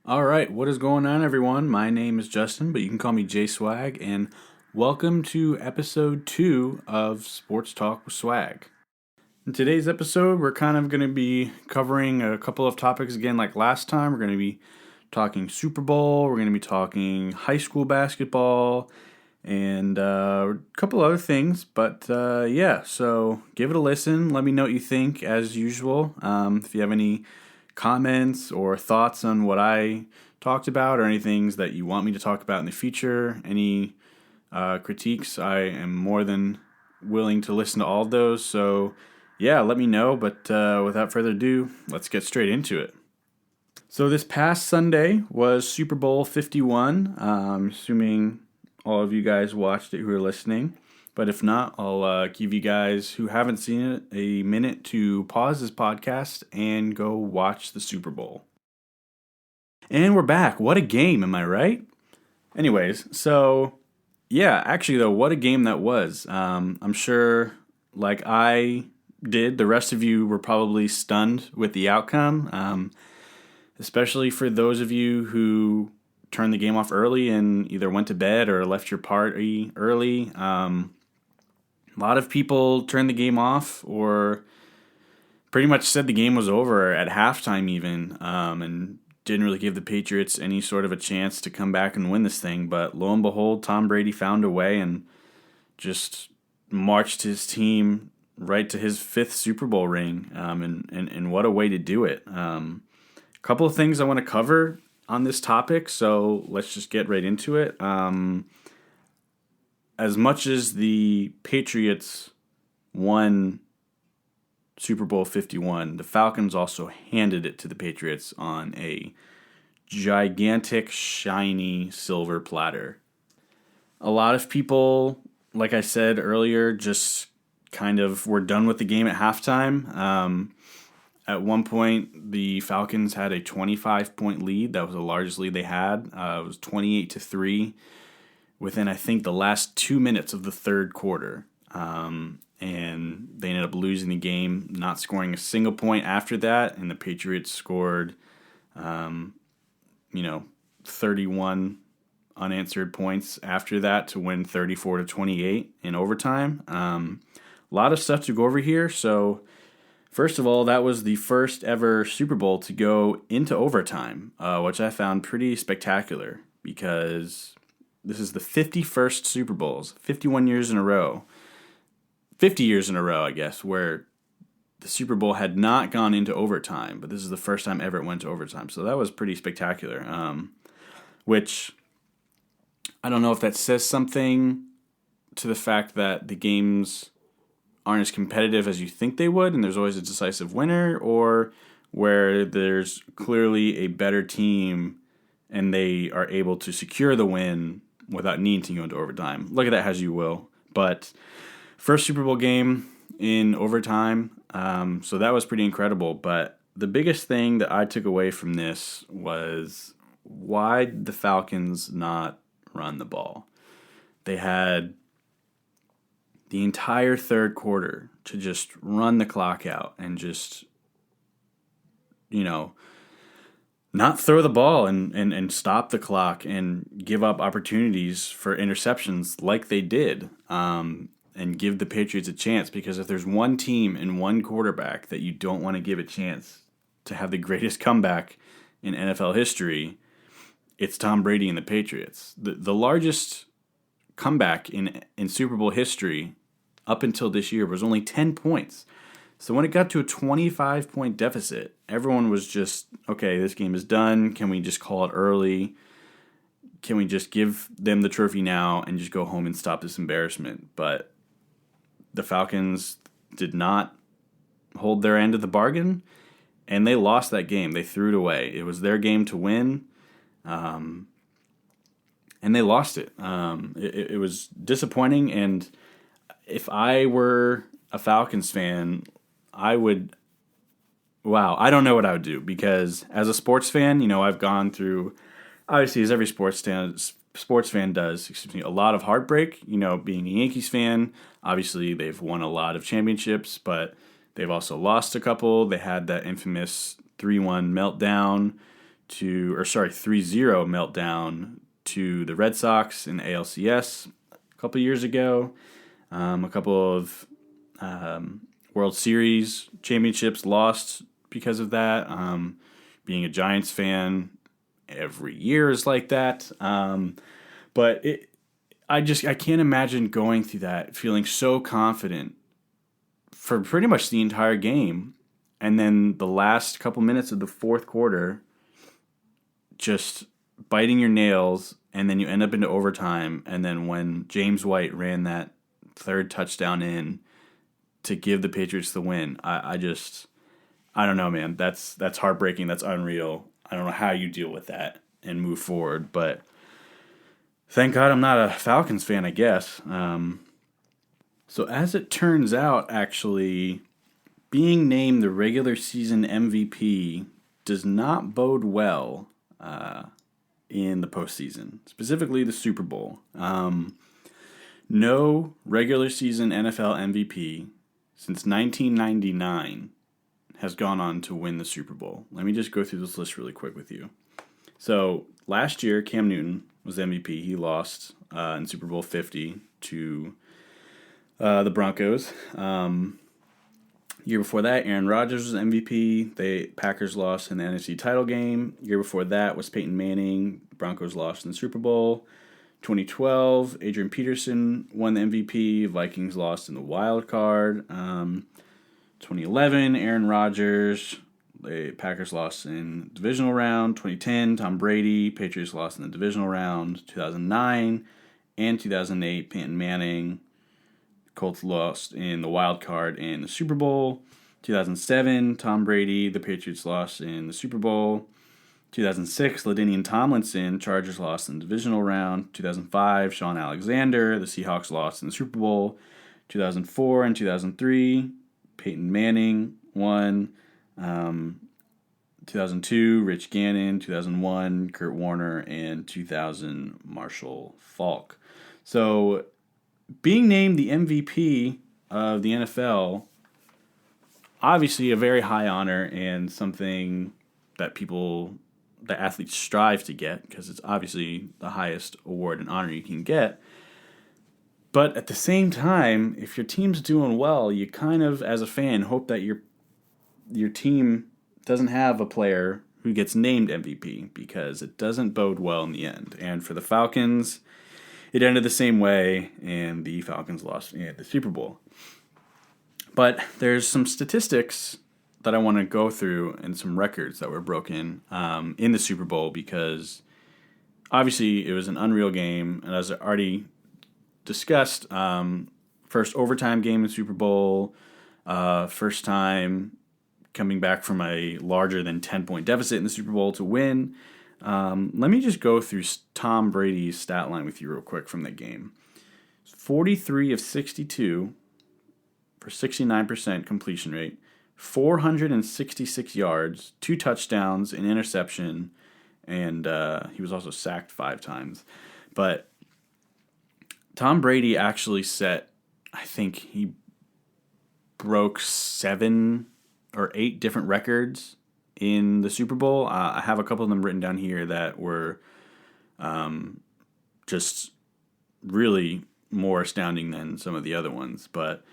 All right, what is going on, everyone? My name is Justin, but you can call me J Swag, and welcome to episode 2 of Sports Talk with Swag. In today's episode, we're kind of going to be covering a couple of topics again, like last time. We're going to be talking Super Bowl, we're going to be talking high school basketball, and a couple other things. But yeah, so give it a listen. Let me know what you think, as usual. If you have any comments or thoughts on what I talked about or any things that you want me to talk about in the future, any critiques, I am more than willing to listen to all of those. So, yeah, let me know. But without further ado, let's get straight into it. So, this past Sunday was Super Bowl 51. Assuming all of you guys watched it who are listening. But if not, I'll give you guys who haven't seen it a minute to pause this podcast and go watch the Super Bowl. And we're back. What a game, am I right? Anyways, so yeah, actually though, what a game that was. I'm sure, like I did, the rest of you were probably stunned with the outcome, especially for those of you who turned the game off early and either went to bed or left your party early. A lot of people turned the game off or pretty much said the game was over at halftime even, and didn't really give the Patriots any sort of a chance to come back and win this thing. But lo and behold, Tom Brady found a way and just marched his team right to his fifth Super Bowl ring, and what a way to do it. A couple of things I want to cover on this topic, so let's just get right into it. As much as the Patriots won Super Bowl 51, the Falcons also handed it to the Patriots on a gigantic, shiny silver platter. A lot of people, like I said earlier, just kind of were done with the game at halftime. At one point, the Falcons had a 25-point lead. That was the largest lead they had. It was 28-3 within, I think, the last 2 minutes of the third quarter. And they ended up losing the game, not scoring a single point after that. And the Patriots scored, 31 unanswered points after that to win 34-28 in overtime. A lot of stuff to go over here. So, first of all, that was the first ever Super Bowl to go into overtime, which I found pretty spectacular because this is the 51st Super Bowls, 51 years in a row. 50 years in a row, I guess, where the Super Bowl had not gone into overtime, but this is the first time ever it went to overtime. So that was pretty spectacular, which I don't know if that says something to the fact that the games aren't as competitive as you think they would, and there's always a decisive winner, or where there's clearly a better team and they are able to secure the win without needing to go into overtime. Look at that as you will. But first Super Bowl game in overtime, so that was pretty incredible. But the biggest thing that I took away from this was, why did the Falcons not run the ball? They had the entire third quarter to just run the clock out and just, not throw the ball and stop the clock and give up opportunities for interceptions like they did, and give the Patriots a chance. Because if there's one team and one quarterback that you don't want to give a chance to have the greatest comeback in NFL history, it's Tom Brady and the Patriots. The largest comeback in Super Bowl history up until this year was only 10 points. So when it got to a 25-point deficit, everyone was just, okay, this game is done. Can we just call it early? Can we just give them the trophy now and just go home and stop this embarrassment? But the Falcons did not hold their end of the bargain, and they lost that game. They threw it away. It was their game to win, and they lost it. It was disappointing, and if I were a Falcons fan, I don't know what I would do, because as a sports fan, I've gone through, obviously, as every sports fan does, a lot of heartbreak. Being a Yankees fan, obviously they've won a lot of championships, but they've also lost a couple. They had that infamous 3-1 meltdown 3-0 meltdown to the Red Sox in the ALCS a couple years ago. A couple of World Series championships lost because of that. Being a Giants fan, every year is like that. But I can't imagine going through that, feeling so confident for pretty much the entire game, and then the last couple minutes of the fourth quarter, just biting your nails, and then you end up into overtime, and then when James White ran that third touchdown in to give the Patriots the win, I don't know, man. That's heartbreaking. That's unreal. I don't know how you deal with that and move forward, but thank God I'm not a Falcons fan, I guess. So as it turns out, actually, being named the regular season MVP does not bode well in the postseason, specifically the Super Bowl. No regular season NFL MVP since 1999 has gone on to win the Super Bowl. Let me just go through this list really quick with you. So last year, Cam Newton was MVP. He lost in Super Bowl 50 to the Broncos. Year before that, Aaron Rodgers was MVP. The Packers lost in the NFC title game. Year before that was Peyton Manning. The Broncos lost in the Super Bowl. 2012, Adrian Peterson won the MVP. Vikings lost in the wild card. 2011, Aaron Rodgers. The Packers lost in the divisional round. 2010, Tom Brady. Patriots lost in the divisional round. 2009 and 2008, Peyton Manning. Colts lost in the wild card and the Super Bowl. 2007, Tom Brady. The Patriots lost in the Super Bowl. 2006, LaDainian Tomlinson. Chargers lost in the divisional round. 2005, Sean Alexander. The Seahawks lost in the Super Bowl. 2004 and 2003, Peyton Manning won. 2002, Rich Gannon. 2001, Kurt Warner. And 2000, Marshall Faulk. So being named the MVP of the NFL, obviously a very high honor and something that athletes strive to get, because it's obviously the highest award and honor you can get. But at the same time, if your team's doing well, you kind of, as a fan, hope that your team doesn't have a player who gets named MVP, because it doesn't bode well in the end. And for the Falcons, it ended the same way, and the Falcons lost the Super Bowl. But there's some statistics that I want to go through and some records that were broken in the Super Bowl, because obviously it was an unreal game. And as I already discussed, first overtime game in the Super Bowl, first time coming back from a larger than 10-point deficit in the Super Bowl to win. Let me just go through Tom Brady's stat line with you real quick from that game. 43 of 62 for 69% completion rate, 466 yards, 2 touchdowns, an interception, and he was also sacked 5 times. But Tom Brady actually I think he broke 7 or 8 different records in the Super Bowl. I have a couple of them written down here that were just really more astounding than some of the other ones. But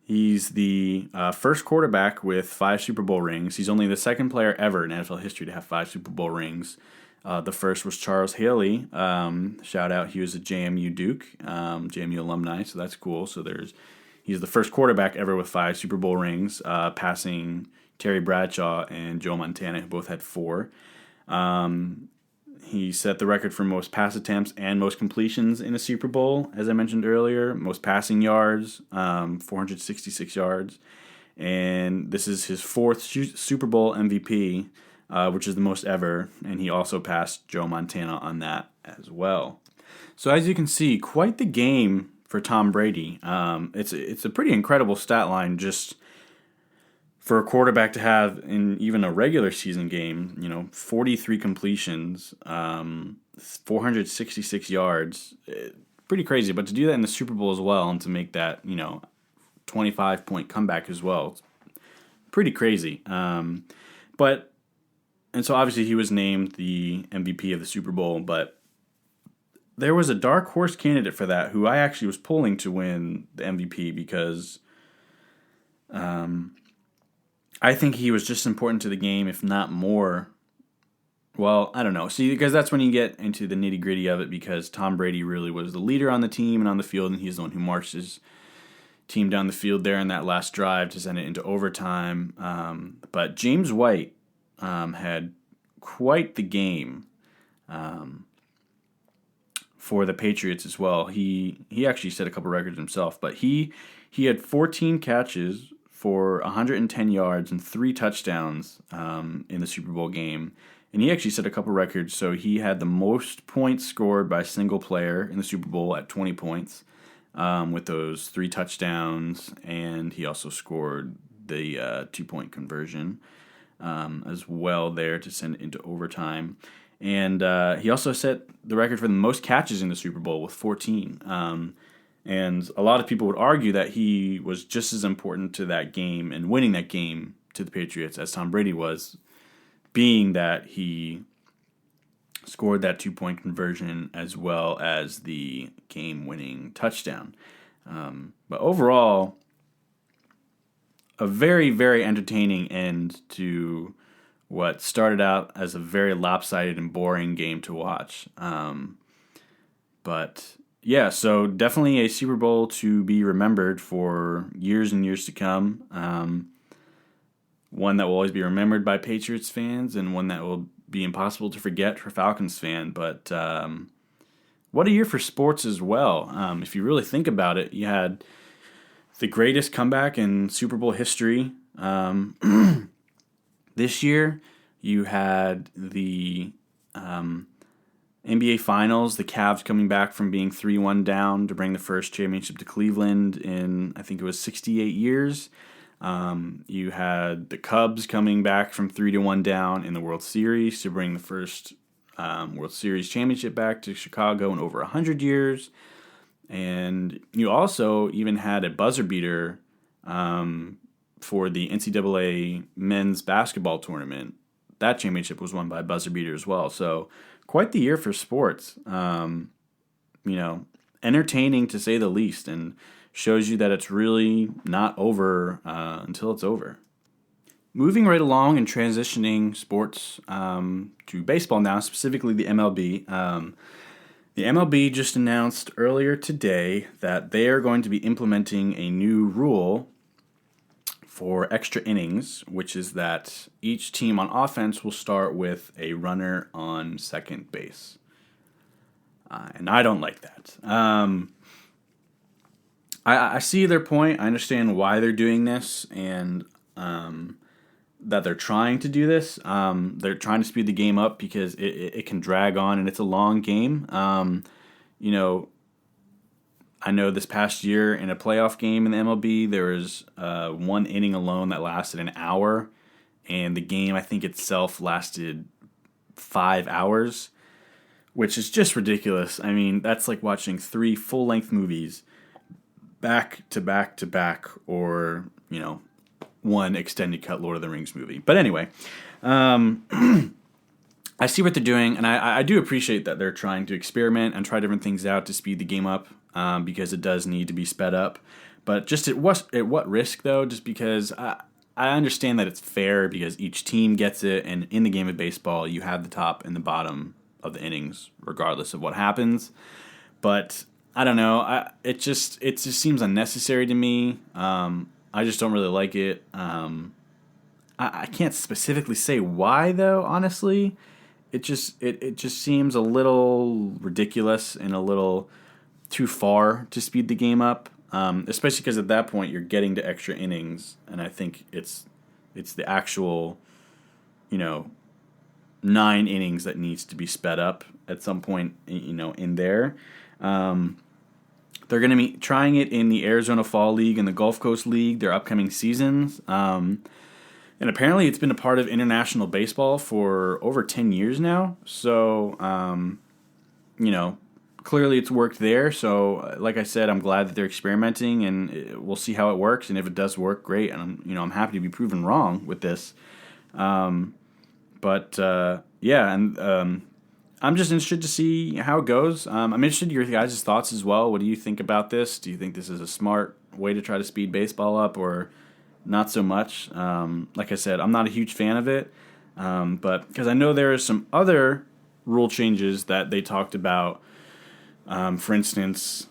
he's the first quarterback with 5 Super Bowl rings. He's only the second player ever in NFL history to have 5 Super Bowl rings. The first was Charles Haley. Shout out, he was a JMU Duke, JMU alumni, so that's cool. So he's the first quarterback ever with 5 Super Bowl rings, passing Terry Bradshaw and Joe Montana, who both had 4. He set the record for most pass attempts and most completions in a Super Bowl, as I mentioned earlier. Most passing yards, 466 yards. And this is his 4th Super Bowl MVP, which is the most ever. And he also passed Joe Montana on that as well. So as you can see, quite the game for Tom Brady. It's a pretty incredible stat line just for a quarterback to have in even a regular season game, 43 completions, 466 yards, pretty crazy. But to do that in the Super Bowl as well, and to make that, 25-point comeback as well, it's pretty crazy. But and so obviously he was named the MVP of the Super Bowl, but there was a dark horse candidate for that who I actually was pulling to win the MVP because I think he was just important to the game, if not more. Well, I don't know. See, because that's when you get into the nitty gritty of it, because Tom Brady really was the leader on the team and on the field, and he's the one who marched his team down the field there in that last drive to send it into overtime. But James White had quite the game for the Patriots as well. He actually set a couple records himself, but he had 14 catches for 110 yards and 3 touchdowns in the Super Bowl game. And he actually set a couple records, so he had the most points scored by a single player in the Super Bowl at 20 points with those 3 touchdowns, and he also scored the 2-point conversion as well there to send it into overtime. And he also set the record for the most catches in the Super Bowl with 14. And a lot of people would argue that he was just as important to that game and winning that game to the Patriots as Tom Brady was, being that he scored that 2-point conversion as well as the game-winning touchdown. But overall, a very, very entertaining end to what started out as a very lopsided and boring game to watch. But yeah, so definitely a Super Bowl to be remembered for years and years to come. One that will always be remembered by Patriots fans, and one that will be impossible to forget for Falcons fans. But what a year for sports as well. If you really think about it, you had the greatest comeback in Super Bowl history. This year, you had the NBA Finals, the Cavs coming back from being 3-1 down to bring the first championship to Cleveland in, I think it was 68 years. You had the Cubs coming back from 3-1 down in the World Series to bring the first World Series championship back to Chicago in over 100 years. And you also even had a buzzer beater for the NCAA men's basketball tournament. That championship was won by a buzzer beater as well. So quite the year for sports. Entertaining to say the least, and shows you that it's really not over until it's over. Moving right along and transitioning sports to baseball now, specifically the MLB. The MLB just announced earlier today that they are going to be implementing a new rule for extra innings, which is that each team on offense will start with a runner on second base. And I don't like that. I see their point. I understand why they're doing this, and that they're trying to do this. They're trying to speed the game up because it can drag on, and it's a long game. I know this past year in a playoff game in the MLB, there was 1 inning alone that lasted an hour, and the game, I think itself, lasted 5 hours, which is just ridiculous. I mean, that's like watching 3 full-length movies back to back to back, or, 1 extended cut Lord of the Rings movie. But anyway, I see what they're doing, and I do appreciate that they're trying to experiment and try different things out to speed the game up, because it does need to be sped up. But just at what risk, though? Just because I understand that it's fair because each team gets it, and in the game of baseball, you have the top and the bottom of the innings, regardless of what happens. But I don't know. It just seems unnecessary to me. I just don't really like it. I can't specifically say why, though. Honestly, it just seems a little ridiculous and a little too far to speed the game up. Especially because at that point you're getting to extra innings, and I think it's the actual, 9 innings that needs to be sped up at some point, in there. They're going to be trying it in the Arizona Fall League and the Gulf Coast League, their upcoming seasons. And apparently it's been a part of international baseball for over 10 years now. So, clearly it's worked there. So, like I said, I'm glad that they're experimenting, and we'll see how it works. And if it does work, great. And I'm happy to be proven wrong with this. But yeah, and I'm just interested to see how it goes. I'm interested in your guys' thoughts as well. What do you think about this? Do you think this is a smart way to try to speed baseball up, or not so much? Like I said, I'm not a huge fan of it, but because I know there are some other rule changes that they talked about. For instance,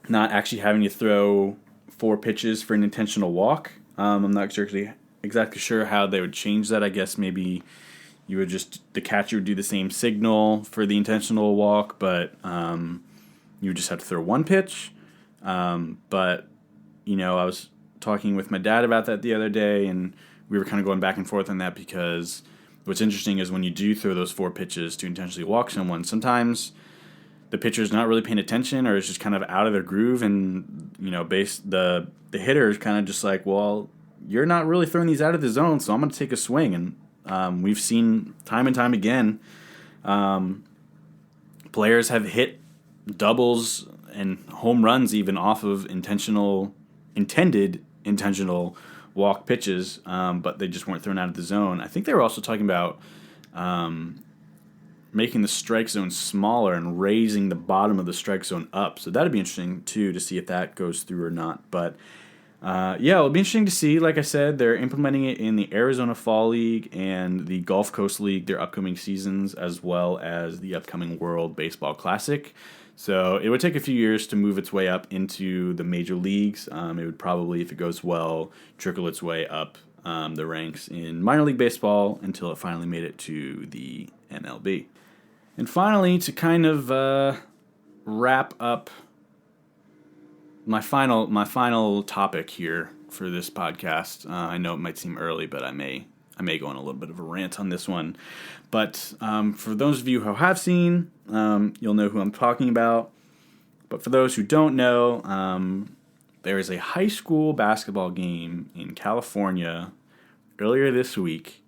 not actually having to throw 4 pitches for an intentional walk. I'm not exactly sure how they would change that. I guess maybe the catcher would do the same signal for the intentional walk, but you would just have to throw 1 pitch. But, I was talking with my dad about that the other day, and we were kind of going back and forth on that because what's interesting is when you do throw those 4 pitches to intentionally walk someone, sometimes the pitcher's not really paying attention or is just kind of out of their groove, and, the hitter is kind of just like, well, you're not really throwing these out of the zone, so I'm going to take a swing. And we've seen time and time again, players have hit doubles and home runs even off of intended intentional walk pitches, but they just weren't thrown out of the zone. I think they were also talking about making the strike zone smaller and raising the bottom of the strike zone up. So that'd be interesting, too, to see if that goes through or not. But it'll be interesting to see. Like I said, they're implementing it in the Arizona Fall League and the Gulf Coast League, their upcoming seasons, as well as the upcoming World Baseball Classic. So it would take a few years to move its way up into the major leagues. It would probably, if it goes well, trickle its way up the ranks in minor league baseball until it finally made it to the MLB. And finally, to kind of wrap up my final topic here for this podcast. I know it might seem early, but I may go on a little bit of a rant on this one. But for those of you who have seen, you'll know who I'm talking about. But for those who don't know, there is a high school basketball game in California earlier this week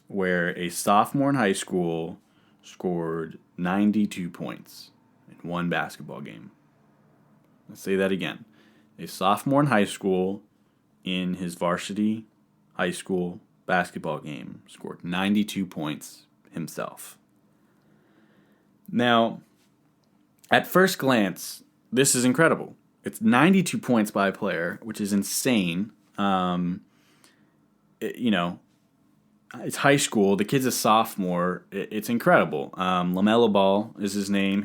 where a sophomore in high school scored 92 points in one basketball game. Let's say that again. A sophomore in high school in his varsity high school basketball game scored 92 points himself. Now, at first glance, this is incredible. It's 92 points by a player, which is insane. It's high school. The kid's a sophomore. It's incredible. LaMelo Ball is his name.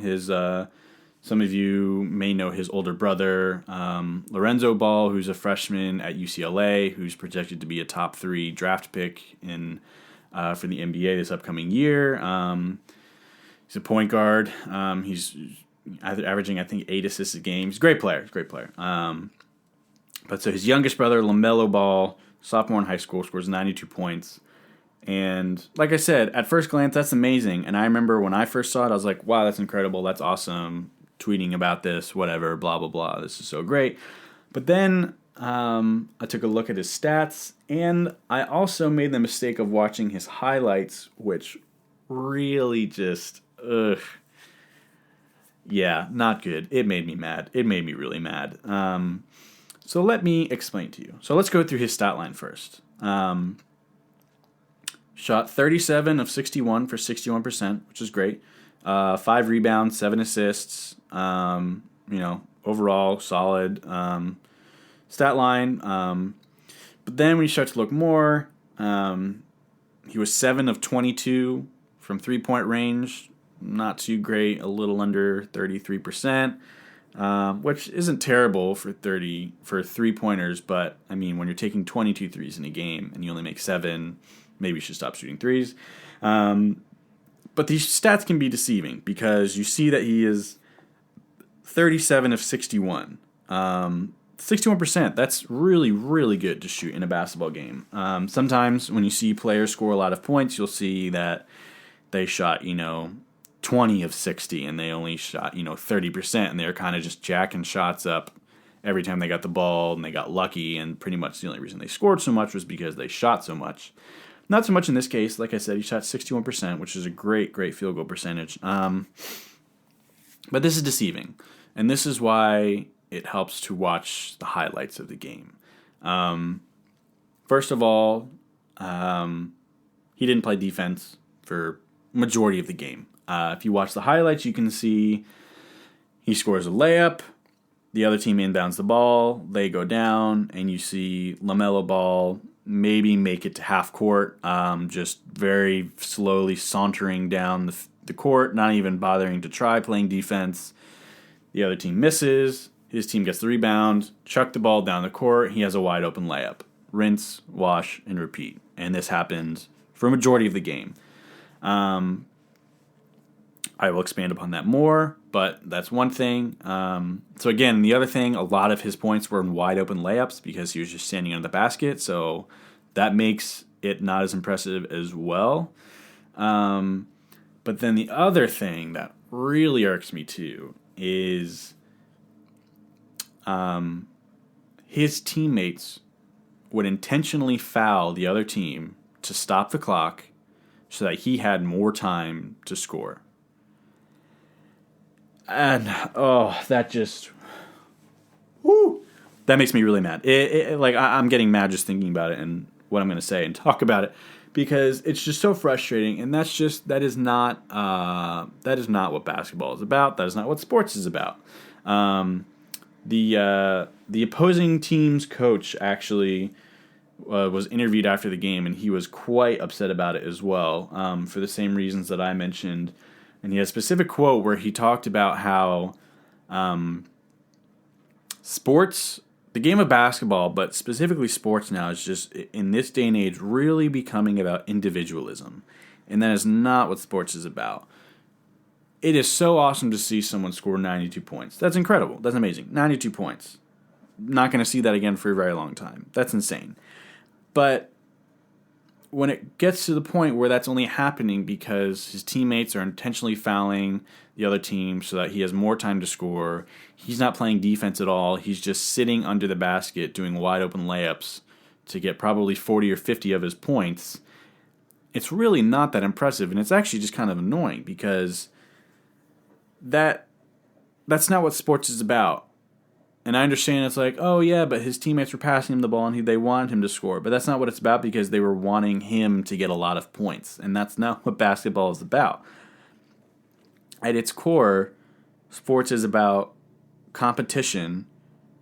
Some of you may know his older brother, Lorenzo Ball, who's a freshman at UCLA, who's projected to be a top 3 draft pick for the NBA this upcoming year. He's a point guard. He's averaging, I think, 8 assists a game. He's a great player. But so his youngest brother, LaMelo Ball, sophomore in high school, scores 92 points. And like I said, at first glance, that's amazing. And I remember when I first saw it, I was like, wow, that's incredible. That's awesome. Tweeting about this, whatever, blah, blah, blah. This is so great. But then I took a look at his stats, and I also made the mistake of watching his highlights, which really just, not good. It made me mad. It made me really mad. So let me explain to you. So let's go through his stat line first. Shot 37 of 61 for 61%, which is great. 5 rebounds, 7 assists. Overall solid stat line. But then when you start to look more, he was 7 of 22 from 3-point range. Not too great, a little under 33%, which isn't terrible for 3-pointers. But I mean, when you're taking 22 threes in a game and you only make 7, maybe you should stop shooting threes. But these stats can be deceiving because you see that he is 37 of 61. 61%, that's really, really good to shoot in a basketball game. Sometimes when you see players score a lot of points, you'll see that they shot, 20 of 60 and they only shot, 30%, and they're kind of just jacking shots up every time they got the ball and they got lucky, and pretty much the only reason they scored so much was because they shot so much. Not so much in this case. Like I said, he shot 61%, which is a great, great field goal percentage. But this is deceiving, and this is why it helps to watch the highlights of the game. First of all, he didn't play defense for majority of the game. If you watch the highlights, you can see he scores a layup, the other team inbounds the ball, they go down, and you see LaMelo Ball maybe make it to half court, just very slowly sauntering down the court, not even bothering to try playing defense. The other team misses. His team gets the rebound, chuck the ball down the court. He has a wide open layup. Rinse, wash, and repeat. And this happened for a majority of the game. I will expand upon that more, but that's one thing. So again, the other thing, a lot of his points were in wide open layups because he was just standing under the basket. So that makes it not as impressive as well. But then the other thing that really irks me too is his teammates would intentionally foul the other team to stop the clock so that he had more time to score. And, that just... Woo! That makes me really mad. I'm getting mad just thinking about it and what I'm going to say and talk about it because it's just so frustrating, and that is not what basketball is about. That is not what sports is about. The opposing team's coach actually was interviewed after the game, and he was quite upset about it as well, for the same reasons that I mentioned. And he had a specific quote where he talked about how sports, the game of basketball, but specifically sports now, is just, in this day and age, really becoming about individualism. And that is not what sports is about. It is so awesome to see someone score 92 points. That's incredible. That's amazing. 92 points. Not going to see that again for a very long time. That's insane. But when it gets to the point where that's only happening because his teammates are intentionally fouling the other team so that he has more time to score, he's not playing defense at all. He's just sitting under the basket doing wide open layups to get probably 40 or 50 of his points. It's really not that impressive, and it's actually just kind of annoying because that's not what sports is about. And I understand it's like, oh yeah, but his teammates were passing him the ball and they wanted him to score. But that's not what it's about because they were wanting him to get a lot of points. And that's not what basketball is about. At its core, sports is about competition,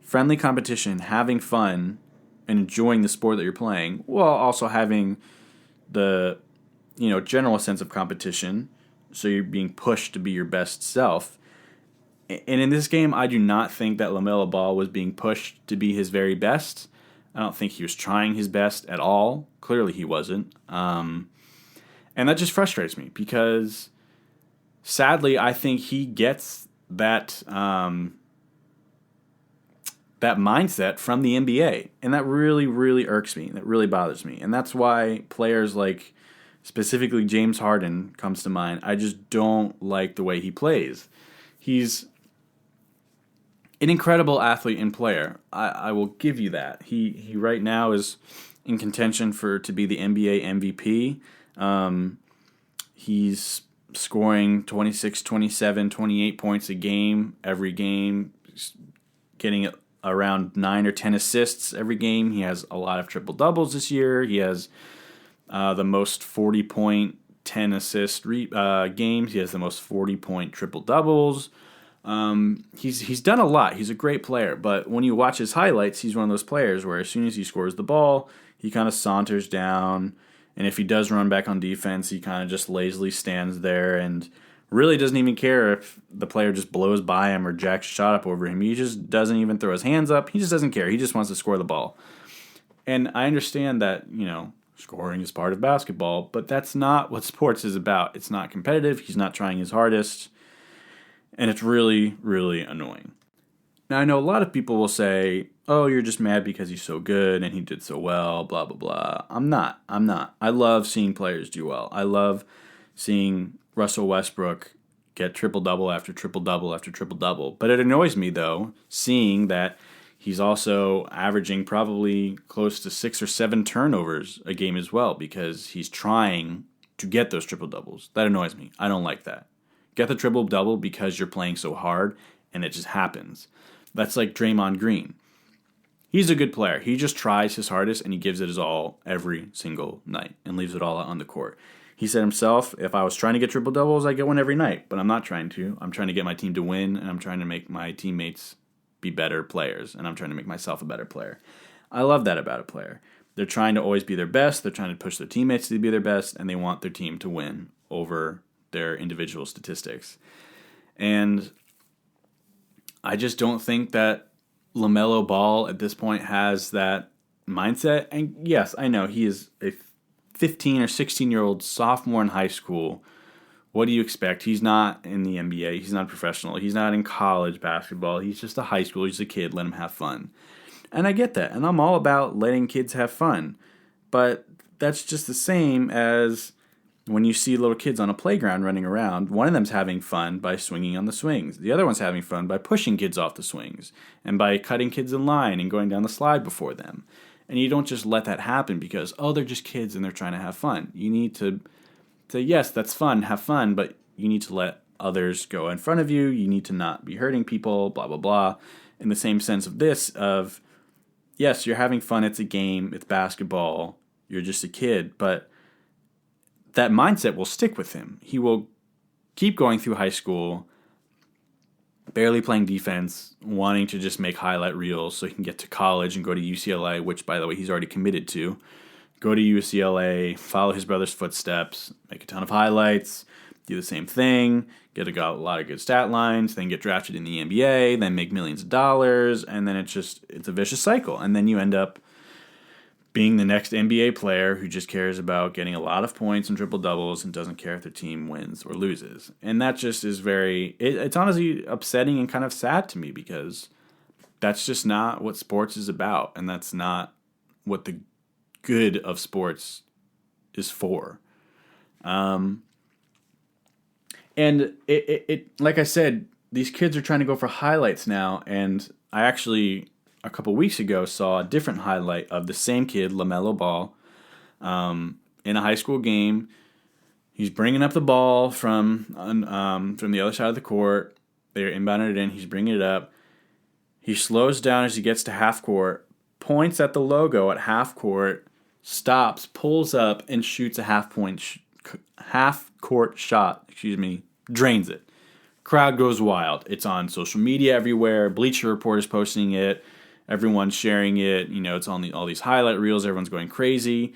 friendly competition, having fun, and enjoying the sport that you're playing, while also having the, general sense of competition. So you're being pushed to be your best self. And in this game, I do not think that LaMelo Ball was being pushed to be his very best. I don't think he was trying his best at all. Clearly he wasn't. And that just frustrates me because, sadly, I think he gets that that mindset from the NBA. And that really, really irks me. That really bothers me. And that's why players like, specifically James Harden comes to mind. I just don't like the way he plays. He's an incredible athlete and player. I will give you that. He right now is in contention to be the NBA MVP. He's scoring 26, 27, 28 points a game every game, getting around 9 or 10 assists every game. He has a lot of triple-doubles this year. He has the most 40-point, 10-assist games. He has the most 40-point triple-doubles. He's done a lot. He's a great player, but when you watch his highlights, he's one of those players where as soon as he scores the ball, he kind of saunters down, and if he does run back on defense, he kind of just lazily stands there and really doesn't even care if the player just blows by him or jacks a shot up over him. He just doesn't even throw his hands up. He just doesn't care. He just wants to score the ball. And I understand that, scoring is part of basketball, but that's not what sports is about. It's not competitive. He's not trying his hardest. And it's really, really annoying. Now, I know a lot of people will say, oh, you're just mad because he's so good and he did so well, blah, blah, blah. I'm not. I love seeing players do well. I love seeing Russell Westbrook get triple-double after triple-double after triple-double. But it annoys me, though, seeing that he's also averaging probably close to 6 or 7 turnovers a game as well because he's trying to get those triple-doubles. That annoys me. I don't like that. Get the triple-double because you're playing so hard, and it just happens. That's like Draymond Green. He's a good player. He just tries his hardest and he gives it his all every single night and leaves it all out on the court. He said himself, if I was trying to get triple doubles, I get one every night, but I'm not trying to. I'm trying to get my team to win, and I'm trying to make my teammates be better players, and I'm trying to make myself a better player. I love that about a player. They're trying to always be their best. They're trying to push their teammates to be their best, and they want their team to win over their individual statistics. And I just don't think that LaMelo Ball at this point has that mindset. And yes, I know he is a 15 or 16-year-old sophomore in high school. What do you expect? He's not in the NBA. He's not a professional. He's not in college basketball. He's just a high school. He's a kid. Let him have fun. And I get that. And I'm all about letting kids have fun. But that's just the same as when you see little kids on a playground running around. One of them's having fun by swinging on the swings. The other one's having fun by pushing kids off the swings and by cutting kids in line and going down the slide before them. And you don't just let that happen because, oh, they're just kids and they're trying to have fun. You need to say, yes, that's fun, have fun, but you need to let others go in front of you. You need to not be hurting people, blah, blah, blah. In the same sense of this, of, yes, you're having fun, it's a game, it's basketball, you're just a kid, but that mindset will stick with him. He will keep going through high school, barely playing defense, wanting to just make highlight reels so he can get to college and go to UCLA, which, by the way, he's already committed to. Go to UCLA, follow his brother's footsteps, make a ton of highlights, do the same thing, get a lot of good stat lines, then get drafted in the NBA, then make millions of dollars, and then it's a vicious cycle. And then you end up being the next NBA player who just cares about getting a lot of points and triple doubles and doesn't care if their team wins or loses. And that just is it's honestly upsetting and kind of sad to me because that's just not what sports is about. And that's not what the good of sports is for. And it like I said, these kids are trying to go for highlights now. And I actually, a couple weeks ago, saw a different highlight of the same kid, LaMelo Ball, in a high school game. He's bringing up the ball from the other side of the court. They're inbounding it in. He's bringing it up. He slows down as he gets to half court, points at the logo at half court, stops, pulls up, and shoots a half court shot. Drains it. Crowd goes wild. It's on social media everywhere. Bleacher Report is posting it. Everyone's sharing it. It's on all these highlight reels. Everyone's going crazy.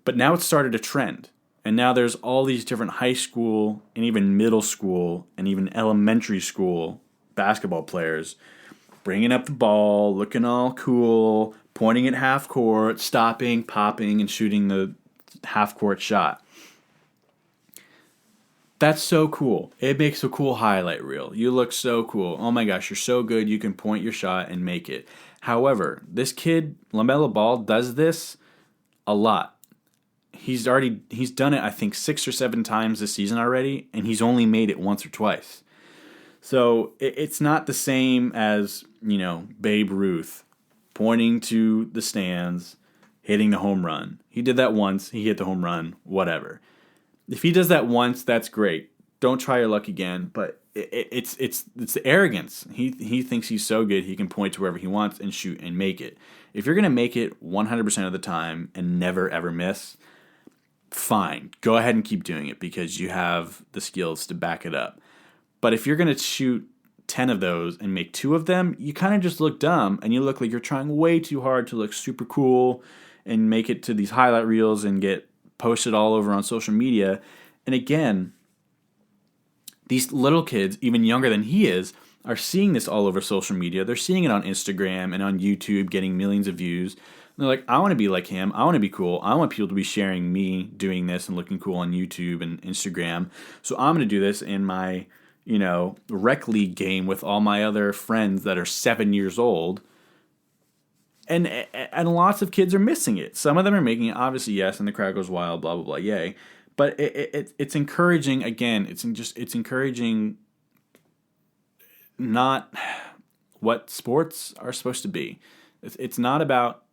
But now it's started a trend. And now there's all these different high school and even middle school and even elementary school basketball players bringing up the ball, looking all cool, pointing at half court, stopping, popping, and shooting the half court shot. That's so cool. It makes a cool highlight reel. You look so cool. Oh my gosh, you're so good. You can point your shot and make it. However, this kid, LaMelo Ball, does this a lot. He's done it, I think, 6 or 7 times this season already, and he's only made it once or twice. So it's not the same as, Babe Ruth pointing to the stands, hitting the home run. He did that once. He hit the home run, whatever. If he does that once, that's great. Don't try your luck again. But it's the arrogance. He thinks he's so good he can point to wherever he wants and shoot and make it. If you're going to make it 100% of the time and never ever miss, fine. Go ahead and keep doing it because you have the skills to back it up. But if you're going to shoot 10 of those and make 2 of them, you kind of just look dumb and you look like you're trying way too hard to look super cool and make it to these highlight reels and get posted all over on social media. And again, these little kids, even younger than he is, are seeing this all over social media. They're seeing it on Instagram and on YouTube, getting millions of views. And they're like, I want to be like him. I want to be cool. I want people to be sharing me doing this and looking cool on YouTube and Instagram. So I'm going to do this in my, rec league game with all my other friends that are 7 years old. And lots of kids are missing it. Some of them are making it, obviously, yes, and the crowd goes wild, blah, blah, blah, yay. But it's encouraging, again, it's encouraging not what sports are supposed to be. It's not about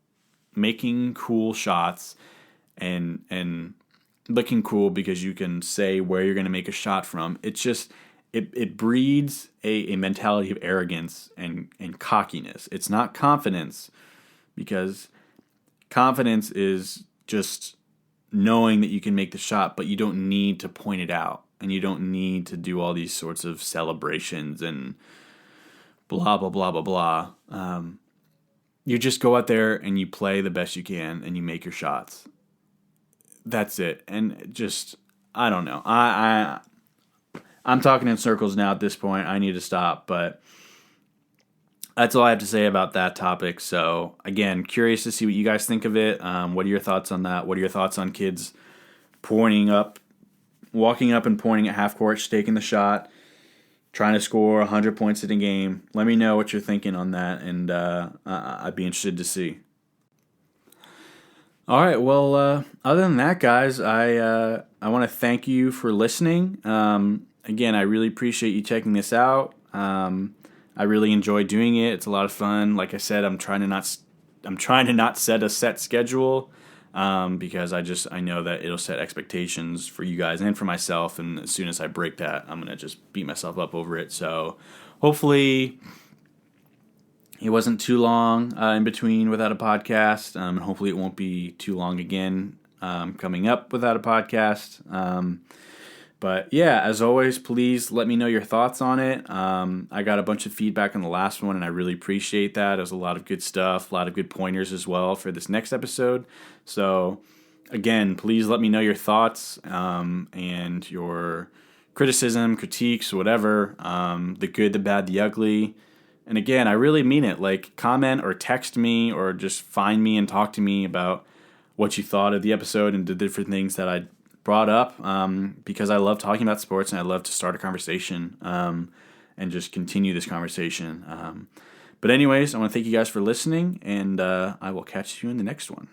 making cool shots and looking cool because you can say where you're going to make a shot from. It's just it breeds a mentality of arrogance and cockiness. It's not confidence, because confidence is just knowing that you can make the shot, but you don't need to point it out, and you don't need to do all these sorts of celebrations and blah, blah, blah, blah, blah. You just go out there and you play the best you can and you make your shots. That's it. And just, I don't know. I'm talking in circles now at this point. I need to stop, but that's all I have to say about that topic. So, again, curious to see what you guys think of it. What are your thoughts on that? What are your thoughts on kids walking up and pointing at half court, taking the shot, trying to score 100 points in a game? Let me know what you're thinking on that, and I'd be interested to see. All right, well, other than that, guys, I want to thank you for listening. Again, I really appreciate you checking this out. I really enjoy doing it. It's a lot of fun. Like I said, I'm trying to not set a set schedule, because I know that it'll set expectations for you guys and for myself. And as soon as I break that, I'm gonna just beat myself up over it. So hopefully it wasn't too long in between without a podcast, and hopefully it won't be too long again coming up without a podcast. But yeah, as always, please let me know your thoughts on it. I got a bunch of feedback on the last one, and I really appreciate that. There's a lot of good stuff, a lot of good pointers as well for this next episode. So again, please let me know your thoughts and your criticism, critiques, whatever, the good, the bad, the ugly. And again, I really mean it. Like, comment or text me or just find me and talk to me about what you thought of the episode and the different things that I brought up, because I love talking about sports and I love to start a conversation and just continue this conversation. But anyways, I want to thank you guys for listening, and I will catch you in the next one.